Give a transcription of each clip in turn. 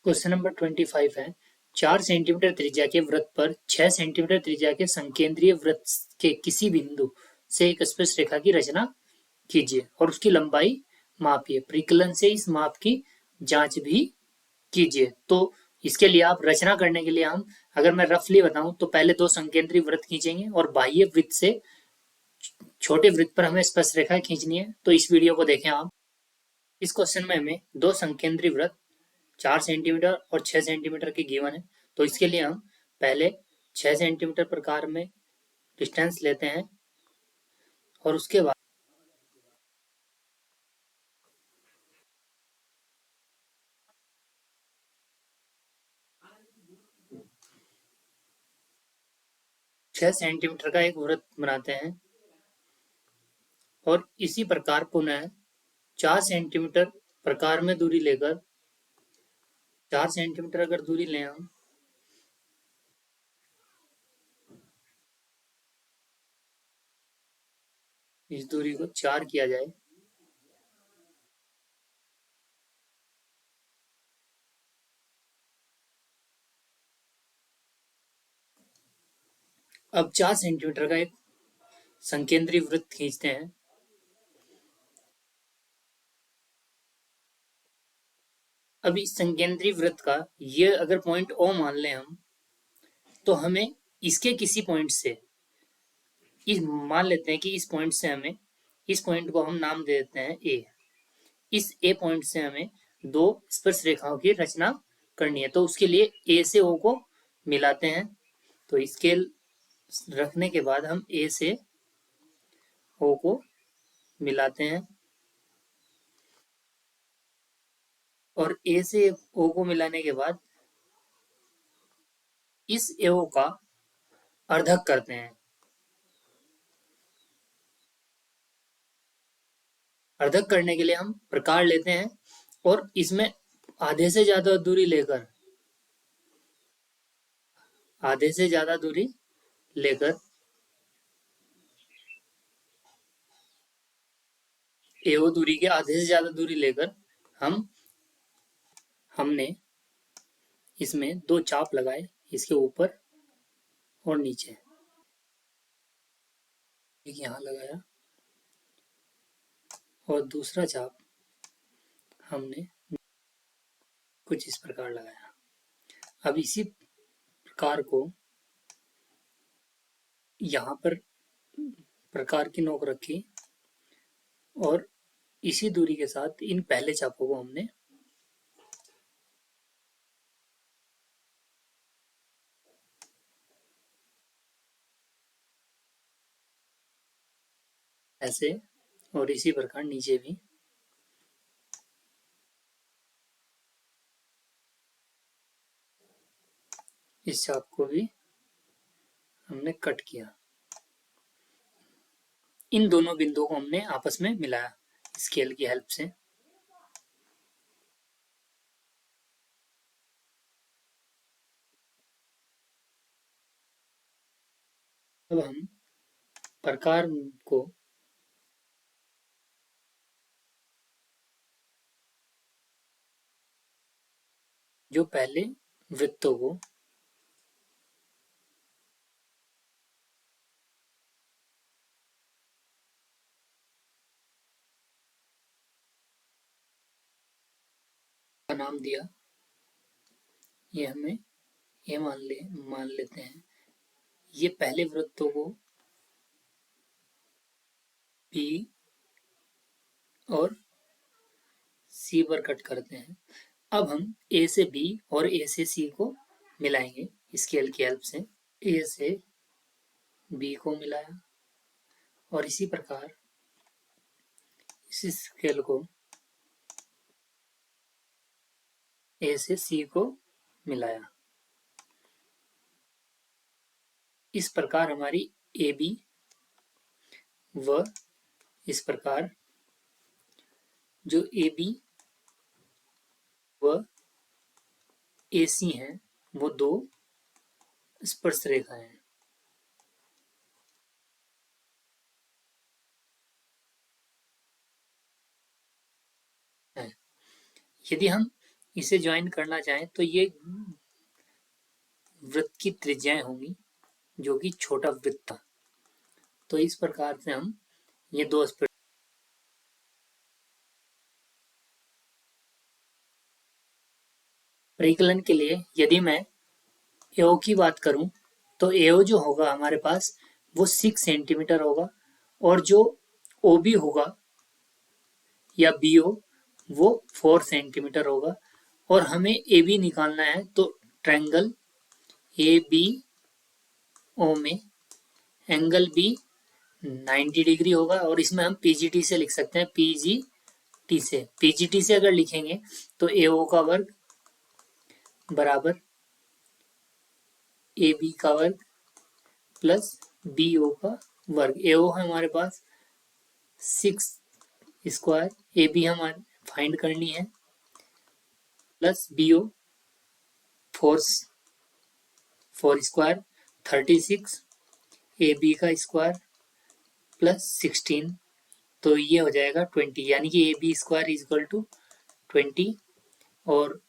Question number 25 है 4 centimetre त्रिज्या के वृत्त पर 6 सेंटीमीटर त्रिज्या के संकेंद्रीय वृत्त के किसी बिंदु से एक स्पर्श रेखा की रचना कीजिए और उसकी लंबाई मापिए। परिकलन से इस माप की जांच भी कीजिए। तो इसके लिए आप रचना करने के लिए हम अगर मैं रफली बताऊं तो पहले दो संकेंद्रीय वृत्त खींचेंगे और बाह्य वृत्त से छोटे वृत्त पर हमें स्पर्श रेखा खींचनी है। तो इस वीडियो को देखें आप। इस क्वेश्चन में हमें दो संकेंद्रीय वृत्त 4 सेंटीमीटर और 6 सेंटीमीटर की गिवन है। तो इसके लिए हम पहले 6 सेंटीमीटर प्रकार में डिस्टेंस लेते हैं और उसके बाद 6 सेंटीमीटर का एक वृत्त बनाते हैं और इसी प्रकार पुनः 4 सेंटीमीटर प्रकार में दूरी लेकर 4 सेंटीमीटर अगर दूरी लें हम इस दूरी को 4 किया जाए अब 4 सेंटीमीटर का एक संकेंद्रीय वृत्त खींचते हैं। अब इस संकेंद्रीय वृत्त का ये अगर पॉइंट ओ मान लें हम तो हमें इसके किसी पॉइंट से इस मान लेते हैं कि इस पॉइंट से हमें इस पॉइंट को हम नाम दे देते हैं ए। इस ए पॉइंट से हमें दो स्पर्श रेखाओं की रचना करनी है। तो उसके लिए ए से ओ को मिलाते हैं। तो स्केल रखने के बाद हम ए से ओ को मिलाते हैं और ए से ओ को मिलाने के बाद इस एओ का अर्धक करते हैं। अर्धक करने के लिए हम प्रकार लेते हैं और इसमें आधे से ज्यादा दूरी लेकर एओ दूरी के आधे से ज्यादा दूरी लेकर हमने इसमें दो चाप लगाए, इसके ऊपर और नीचे। एक यहाँ लगाया और दूसरा चाप हमने कुछ इस प्रकार लगाया। अब इसी प्रकार को यहाँ पर प्रकार की नोक रखी और इसी दूरी के साथ इन पहले चापों को हमने ऐसे और इसी प्रकार नीचे भी इस चाप को भी हमने कट किया। इन दोनों बिंदुओं को हमने आपस में मिलाया स्केल की हेल्प से। अब हम प्रकार को जो पहले वृत्तों को का नाम दिया, ये हमें ये मान लेते हैं। ये पहले वृत्तों को बी और सी पर कट करते हैं। अब हम ए से बी और ए से सी को मिलाएंगे स्केल की हेल्प से। ए से बी को मिलाया और इसी प्रकार इसी स्केल को ए से सी को मिलाया। इस प्रकार हमारी ए बी व इस प्रकार जो ए बी व ए सी हैं वो दो स्पर्श रेखाएं हैं। यदि हम इसे ज्वाइन करना चाहें तो ये वृत्त की त्रिज्याएं होंगी जो कि छोटा वृत्त था। तो इस प्रकार से हम ये दो एस्पेक्ट परिकलन के लिए यदि मैं एओ की बात करूं तो एओ जो होगा हमारे पास वो 6 सेंटीमीटर होगा और जो ओबी होगा या बीओ वो 4 सेंटीमीटर होगा और हमें ए बी निकालना है तो ट्रायंगल ए बी ओ में एंगल बी 90 डिग्री होगा और इसमें हम पीजीटी से लिख सकते हैं पीजीटी से अगर लिखेंगे तो एओ का वर्ग बराबर ए बी का वर्ग प्लस बी ओ का वर्ग। एओ है हमारे पास 6 स्क्वायर, ए बी हमारे फाइंड करनी है plus B O 4 square 36, A B का स्क्वायर प्लस 16 तो ये हो जाएगा 20 यानी कि A B square is equal to 20 और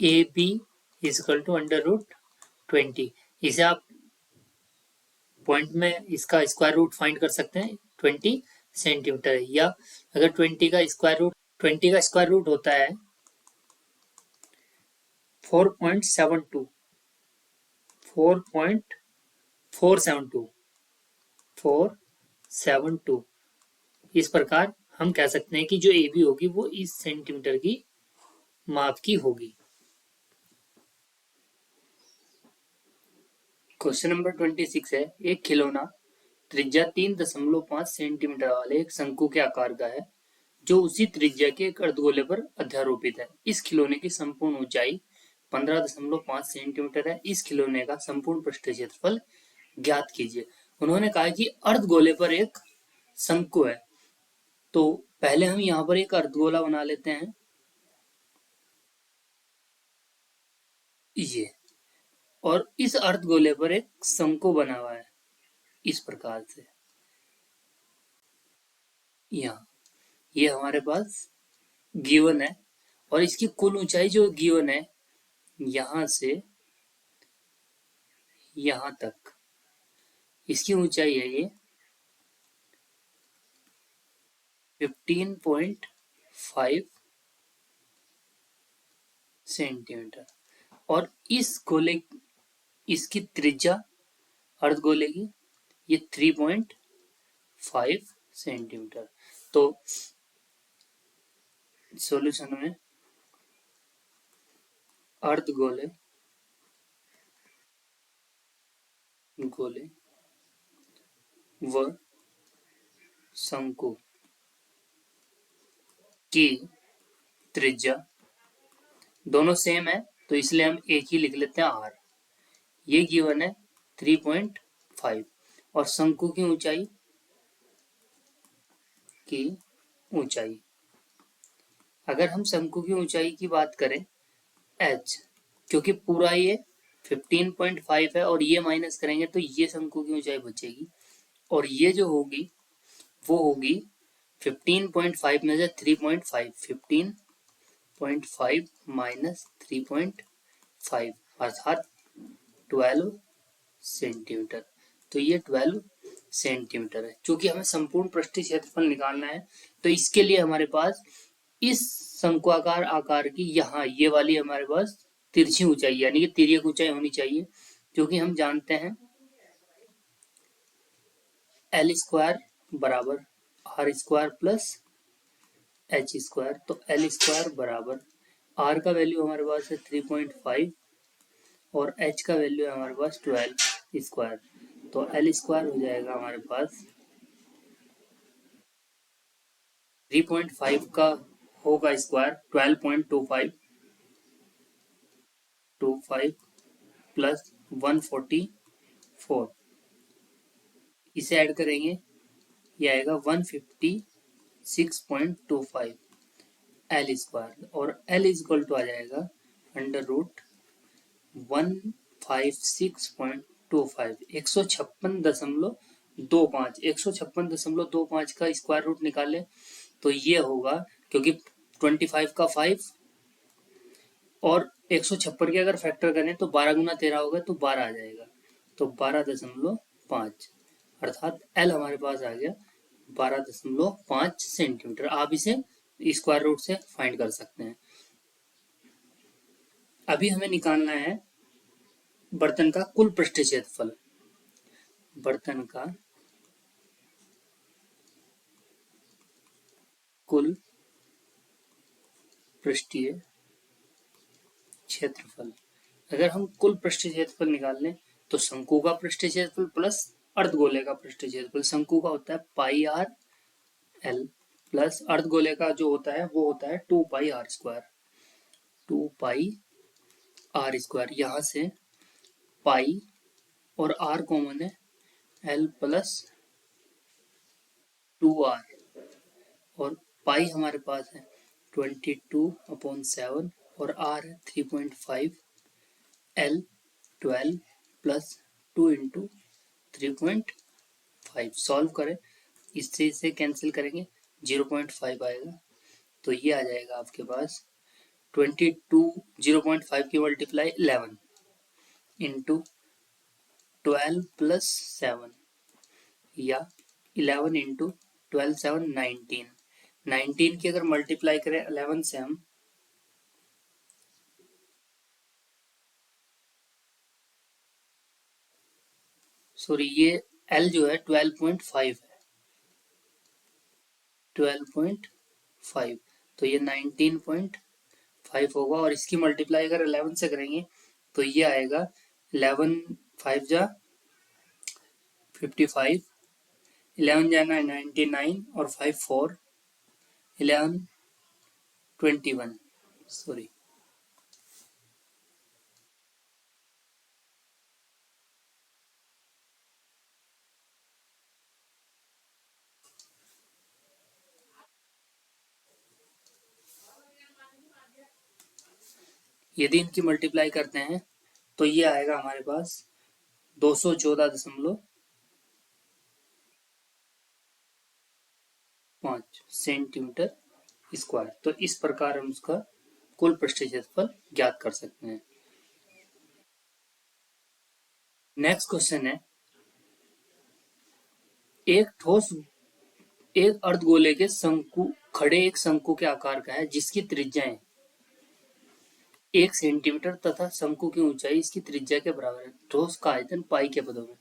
A B is equal to under root 20। इसे आप पॉइंट में इसका स्क्वायर रूट फाइंड कर सकते हैं 20 सेंटीमीटर है या अगर 20 का स्क्वायर रूट होता है 4.72 4.472 इस प्रकार हम कह सकते हैं कि जो ए बी होगी वो इस सेंटीमीटर की माप की होगी। क्वेश्चन नंबर 26 है एक खिलौना त्रिज्या 3.5 सेंटीमीटर वाले एक शंकु के आकार का है जो उसी त्रिज्या के एक अर्धगोले पर अध्यारोपित है। इस खिलौने की संपूर्ण ऊंचाई 15.5 सेंटीमीटर है। इस खिलौने का संपूर्ण पृष्ठ क्षेत्रफल ज्ञात कीजिए। उन्होंने कहा कि अर्धगोले पर एक शंकु है तो पहले हम यहाँ पर एक अर्धगोला बना लेते हैं ये, और इस अर्धगोले पर एक शंकु बना हुआ है इस प्रकार से। यहाँ ये हमारे पास गिवन है और इसकी कुल ऊंचाई जो गिवन है यहां से यहां तक इसकी ऊंचाई है ये 15.5 सेंटीमीटर और इस गोले इसकी त्रिज्या अर्धगोले की ये 3.5 सेंटीमीटर। तो सॉल्यूशन में अर्धगोले गोले व शंकु की त्रिज्या दोनों सेम है तो इसलिए हम एक ही लिख लेते हैं आर। ये गिवन है 3.5 और शंकु की ऊंचाई अगर हम शंकु की ऊंचाई की बात करें h क्योंकि पूरा ये 15.5 है और ये माइनस करेंगे तो ये शंकु की ऊंचाई बचेगी और ये जो होगी वो होगी 15.5 में से 3.5 15.5 माइनस 3.5 अर्थात 12 सेंटीमीटर। तो ये 12 सेंटीमीटर है। चूंकि हमें संपूर्ण पृष्ठीय क्षेत्रफल निकालना है तो इसके लिए हमारे पास इस शंकुआकार आकार की यहाँ ये वाली हमारे पास तिरछी ऊंचाई यानी कि तिर्यक ऊंचाई होनी चाहिए क्योंकि हम जानते हैं एल स्क्वायर बराबर R square plus H square. तो एल स्क्वायर बराबर आर का वैल्यू हमारे पास है 3.5 और एच का वैल्यू है हमारे पास 12 स्क्वायर। तो एल स्क्वायर हो जाएगा हमारे पास 3.5 का होगा स्क्वायर 12.25 प्लस 144 इसे ऐड करेंगे ये आएगा 156.25 एल स्क्वायर और एल इज इक्वल टू आ जाएगा अंडर रूट 156.25 156.25 का स्क्वायर रूट निकाले तो ये होगा क्योंकि 25 का 5 और 156 के अगर फैक्टर करें तो 12 गुना 13 होगा तो 12 आ जाएगा, तो 12.5, अर्थात एल हमारे पास आ गया 12.5 सेंटीमीटर। आप इसे स्क्वायर रूट से फाइंड कर सकते हैं। अभी हमें निकालना है बर्तन का कुल पृष्ठ क्षेत्रफल। बर्तन का कुल पृष्ठीय क्षेत्रफल। अगर हम कुल पृष्ठ क्षेत्रफल निकाल लें तो शंकु का पृष्ठ क्षेत्रफल प्लस अर्धगोले का पृष्ठ क्षेत्रफल। शंकु का होता है पाई आर एल प्लस अर्धगोले का जो होता है वो होता है 2 pi R square. 2 pi R square, यहाँ से पाई और आर कॉमन है, एल प्लस 2 आर, और पाई हमारे पास है 22/7 और आर है 3.5, एल 12 प्लस 2 इंटू 3.5। सॉल्व करें, इससे इसे कैंसिल करेंगे 0.5 आएगा, तो ये आ जाएगा आपके पास 22, 0.5 की मल्टीप्लाई 11 इंटू 12 प्लस 7, या 11 इंटू 12 7 19। 19 की अगर मल्टीप्लाई करें 11 से हम, सॉरी ये एल जो है 12.5 है, 12.5, तो ये 19.5 होगा, और इसकी मल्टीप्लाई अगर 11 से करेंगे तो ये आएगा 11 5 जा 55, 11 जाना 99 और 5 4, 11 21, सॉरी। यदि इनकी मल्टीप्लाई करते हैं तो ये आएगा हमारे पास 214.5 सेंटीमीटर स्क्वायर। तो इस प्रकार हम उसका कुल पृष्ठ क्षेत्रफल ज्ञात कर सकते हैं। नेक्स्ट क्वेश्चन है, एक ठोस एक अर्धगोले के शंकु खड़े एक शंकु के आकार का है जिसकी त्रिज्याएं 1 सेंटीमीटर तथा शंकु की ऊंचाई इसकी त्रिज्या के बराबर है। ठोस का आयतन पाई के पदों में।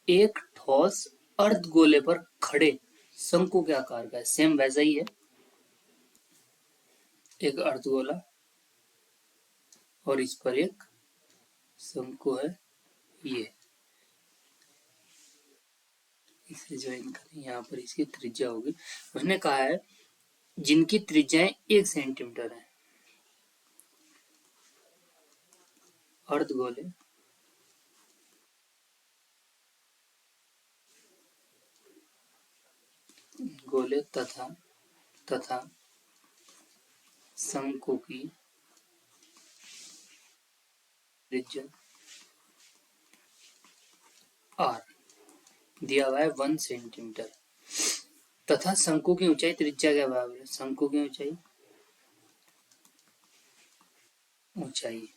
एक ठोस अर्धगोले पर खड़े शंकु के आकार का है, सेम वैसा ही है, एक अर्धगोला और इस पर एक शंकु है, ये इसे ज्वाइन करें, यहाँ पर इसकी त्रिज्या होगी। उसने कहा है जिनकी त्रिज्याएं 1 सेंटीमीटर है। अर्धगोले गोले तथा शंकु की त्रिज्या आर दिया हुआ है 1 सेंटीमीटर तथा शंकु की ऊंचाई त्रिज्या के बराबर है। शंकु की ऊंचाई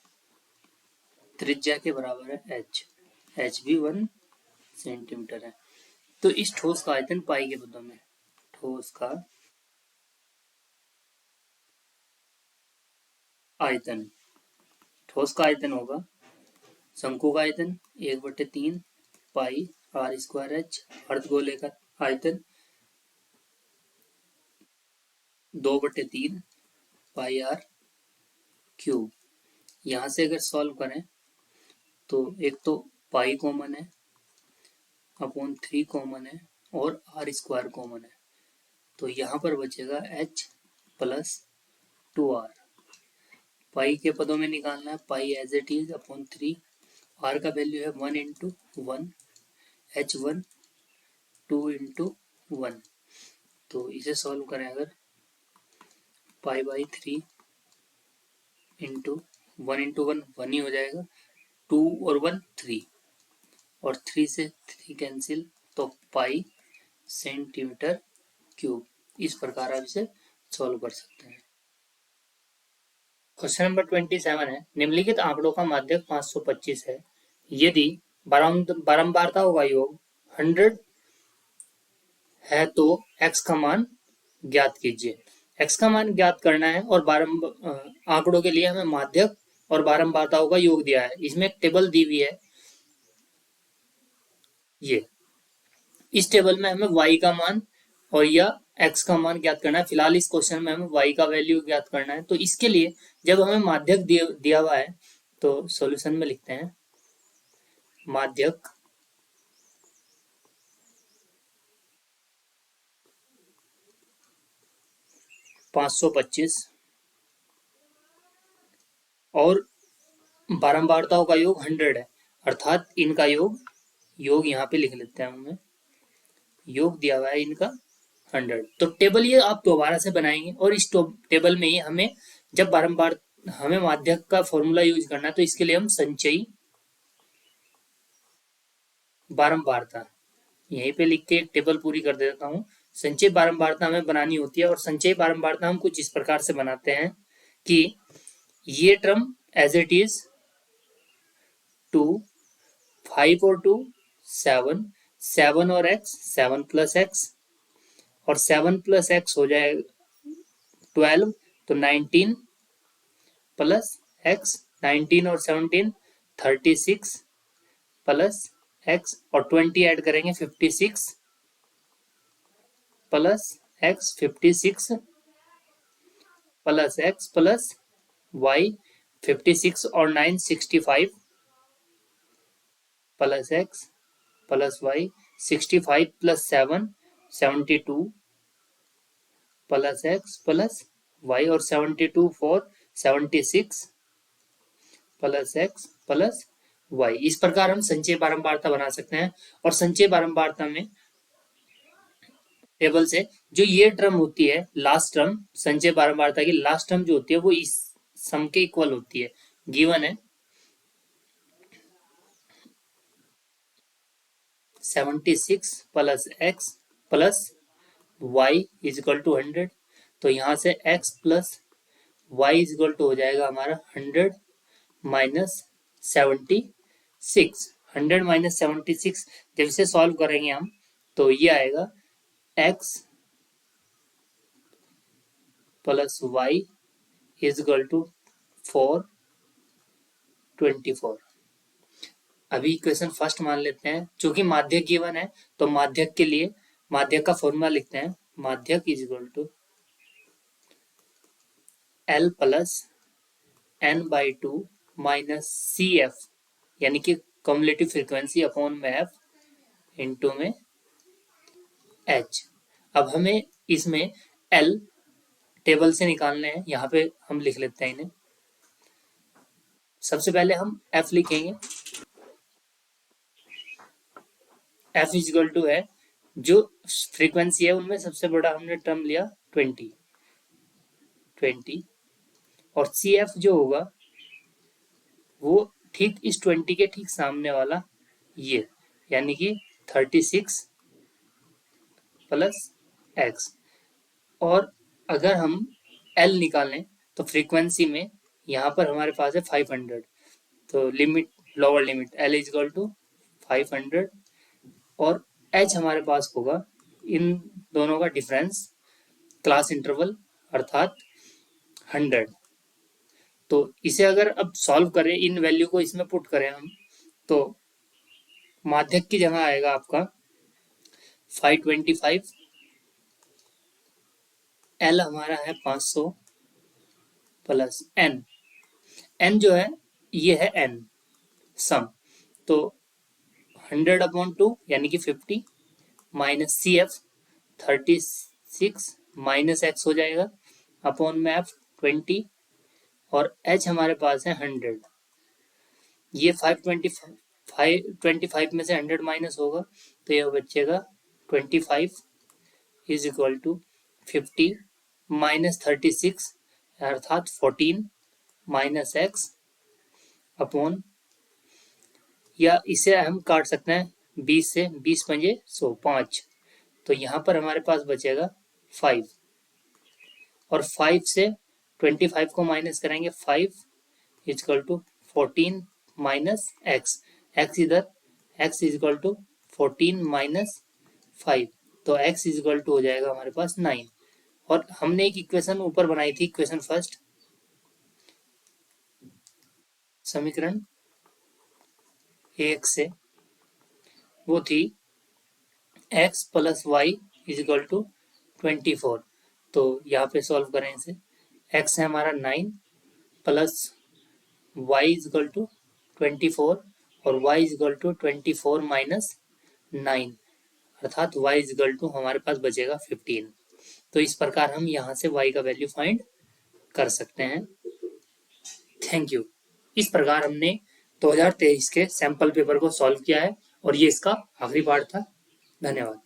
त्रिज्या के बराबर है एच भी 1 सेंटीमीटर है। तो इस ठोस का आयतन पाई के पदों में, ठोस का आयतन होगा शंकु का आयतन 1/3 पाई आर स्क्वायर एच, अर्धगोले का आयतन 2/3 पाई आर क्यूब। यहाँ से अगर सॉल्व करें तो एक तो पाई कॉमन है, अपॉन 3 कॉमन है और आर स्क्वायर कॉमन है, तो यहाँ पर बचेगा एच प्लस 2 आर। पाई के पदों में निकालना है, pi as it is upon 3, R का वैल्यू है 1 इंटू 1, एच 1 2 इंटू 1, तो इसे सॉल्व करें अगर, पाई बाई 3 इंटू 1 इंटू 1 1 ही हो जाएगा, 2 और 1 3, और 3 से 3 कैंसिल, तो पाई सेंटीमीटर क्यूब। इस प्रकार आप इसे सॉल्व कर सकते हैं। क्वेश्चन नंबर 27 है, निम्नलिखित आंकड़ों का माध्यक 525 है। यदि बारंबारताओं का योग 100 है तो x का मान ज्ञात कीजिए। x का मान ज्ञात करना है और आंकड़ों के लिए हमें माध्यक और बारंबारताओं का योग दिया है। इसमें एक टेबल दी हुई है, ये इस टेबल में हमें y का मान और या x का मान ज्ञात करना है। फिलहाल इस क्वेश्चन में हमें y का वैल्यू ज्ञात करना है। तो इसके लिए जब हमें माध्यक दिया हुआ है तो सॉल्यूशन में लिखते हैं माध्यक (525) और बारंबारताओं का योग 100 है, अर्थात इनका योग यहाँ पे लिख लेते हैं। हमें योग दिया हुआ है इनका 100। तो टेबल ये आप दोबारा से बनाएंगे और इस टेबल में ही हमें जब बारंबार हमें माध्यक का फॉर्मूला यूज करना है तो इसके लिए हम संचयी बारंबारता यहीं पे लिख के टेबल पूरी कर देता हूँ। संचयी बारंबारता हमें बनानी होती है और संचयी बारंबारता हम कुछ इस प्रकार से बनाते हैं कि ये टर्म एज इट इज 2, 5 और 2 7, 7 और x 7 प्लस x और 7 प्लस x हो जाए 12, तो 19 प्लस x, 19 और 17 36 प्लस x और 20 ऐड करेंगे 56 plus x 56 plus x plus y 56 और 9 65 plus x plus y 65 plus 7 72 plus x plus y और 72 4 76 प्लस x प्लस y। इस प्रकार हम संचयी बारंबारता बना सकते हैं। और संचयी बारंबारता में टेबल से जो ये टर्म होती है लास्ट टर्म, संचयी बारंबारता की लास्ट टर्म जो होती है वो इस सम के इक्वल होती है। गिवन है 76 plus x plus y is equal to 100। तो यहां से x plus y is equal to हो जाएगा हमारा 100 माइनस 76। 100 माइनस 76 जब इसे सॉल्व करेंगे हम तो ये आएगा x plus y is equal to 424। अभी इक्वेशन फर्स्ट मान लेते हैं। चूंकि माध्यक गिवन है तो माध्यक के लिए माध्यक का फॉर्मूला लिखते हैं। माध्यक is equal to L plus n by 2 minus C F, यानी कि कम्युलेटिव फ्रीक्वेंसी अपॉन में एफ इंटू में एच। अब हमें इसमें L टेबल से निकालने हैं, यहाँ पे हम लिख लेते हैं इन्हें। सबसे पहले हम F लिखेंगे। F इज इक्वल टू है जो फ्रीक्वेंसी है उनमें सबसे बड़ा हमने टर्म लिया 20 और सी एफ जो होगा वो ठीक इस 20 के ठीक सामने वाला ये, यानी कि 36 प्लस एक्स। और अगर हम L निकालें तो फ्रीक्वेंसी में यहाँ पर हमारे पास है 500, तो limit lower limit L is equal to 500 और H हमारे पास होगा इन दोनों का डिफरेंस क्लास इंटरवल अर्थात 100। तो इसे अगर अब सॉल्व करें, इन वैल्यू को इसमें पुट करें हम, तो माध्यक की जगह आएगा आपका 525, L हमारा है 500 प्लस n जो है ये है n सम, तो 100/2 यानी कि 50 minus C F 36 minus X हो जाएगा अपॉन में एफ 20 और h हमारे पास है 100। ये 525 में से 100 माइनस होगा तो यह बचेगा 25 इज इक्वल टू 50 माइनस 36 अर्थात 14 माइनस एक्स अपॉन, या इसे हम काट सकते हैं 20 से, 20 पंजे 100 5, तो यहाँ पर हमारे पास बचेगा 5 और 5 से 25 को माइनस करेंगे 5 is equal to 14 minus x, x इधर, एक्स इजकल टू 14 माइनस 5, तो एक्स इजकल टू हो जाएगा हमारे पास 9। और हमने एक इक्वेशन ऊपर बनाई थी, इक्वेशन फर्स्ट, समीकरण एक से, वो थी x plus y is equal to 24। तो यहाँ पे सॉल्व करें इसे, x है हमारा 9 प्लस वाई इजिकल टू 24 और y इजिकल टू 24 माइनस 9, अर्थात y इजिकल टू हमारे पास बचेगा 15। तो इस प्रकार हम यहाँ से y का वैल्यू फाइंड कर सकते हैं। Thank you. इस प्रकार हमने 2023 के सैंपल पेपर को सॉल्व किया है और ये इसका आखिरी पार्ट था। धन्यवाद।